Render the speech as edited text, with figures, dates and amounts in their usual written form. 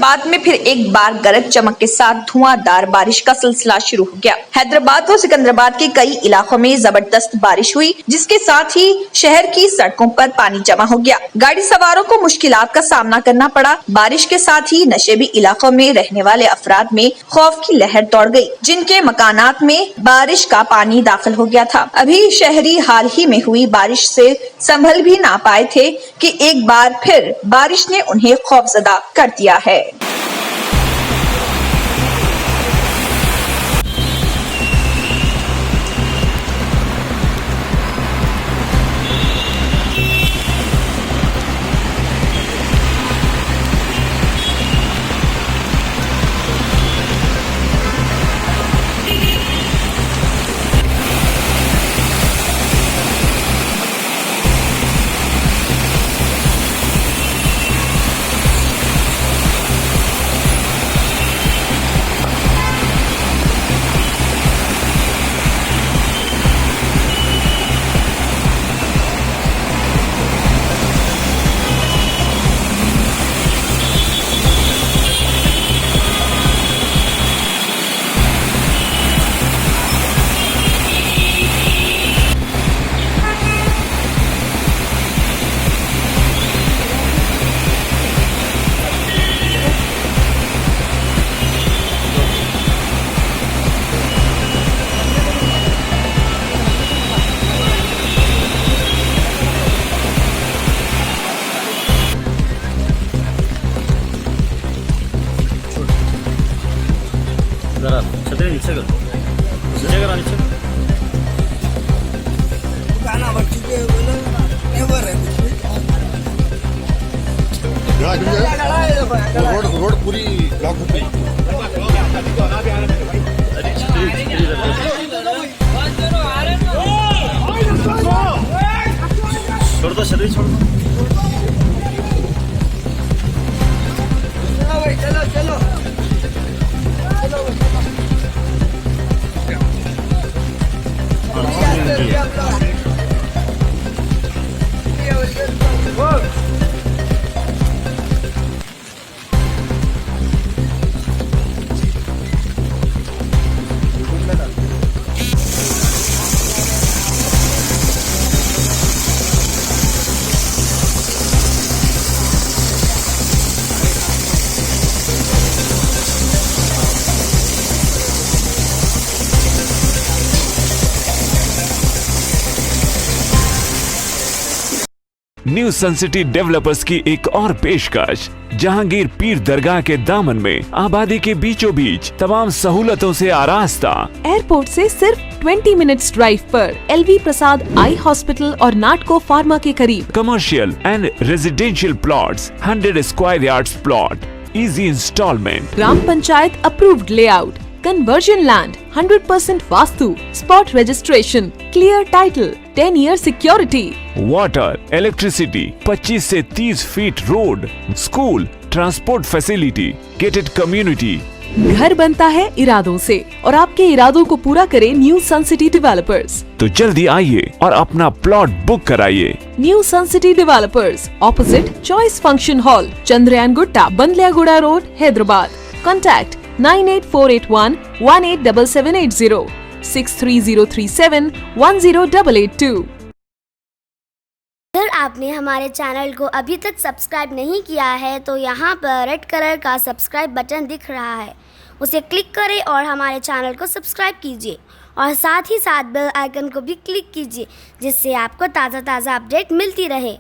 हैदराबाद में फिर एक बार गरज चमक के साथ धुआंधार बारिश का सिलसिला शुरू हो गया। हैदराबाद व सिकंदराबाद के कई इलाकों में जबरदस्त बारिश हुई, जिसके साथ ही शहर की सड़कों पर पानी जमा हो गया। गाड़ी सवारों को मुश्किलात का सामना करना पड़ा। बारिश के साथ ही नशेबी इलाकों में रहने वाले अफराद में खौफ की लहर दौड़ गई, जिनके मकानात में बारिश का पानी दाखिल हो गया था। अभी शहरी हाल ही में हुई बारिश से संभल भी ना पाए थे कि एक बार फिर बारिश ने उन्हें खौफजदा कर दिया है। जरा छतरी नीचे कर, नीचे करा, नीचे गाना बच्ची के नेवर है रोड पूरी ब्लॉक हो गई। छोड़ दो, छतरी छोड़ दो। चलो चलो न्यू सन सिटी डेवलपर्स की एक और पेशकश, जहांगीर पीर दरगाह के दामन में आबादी के बीचों बीच तमाम सहूलतों से आरास्ता। एयरपोर्ट से सिर्फ 20 मिनट्स ड्राइव पर LV प्रसाद आई हॉस्पिटल और नाटको फार्मा के करीब। Commercial and residential plots, 100 square yards plot, easy installment, gram panchayat approved layout, conversion land, 100% vastu, spot registration, clear title, 10 year security, water, electricity, 25 से 30 feet road, school, transport facility, gated community. घर बनता है इरादों से और आपके इरादों को पूरा करे न्यू सन सिटी डेवलपर्स। तो जल्दी आइए और अपना प्लॉट बुक कराइए। New Sun City Developers, opposite Choice Function Hall, Chandrayangutta, Bandlaguda road, Hyderabad. Contact 98481 187780, 63037 10882। अगर आपने हमारे चैनल को अभी तक सब्सक्राइब नहीं किया है तो यहाँ पर रेड कलर का सब्सक्राइब बटन दिख रहा है, उसे क्लिक करें और हमारे चैनल को सब्सक्राइब कीजिए और साथ ही साथ बेल आइकन को भी क्लिक कीजिए, जिससे आपको ताज़ा अपडेट मिलती रहे।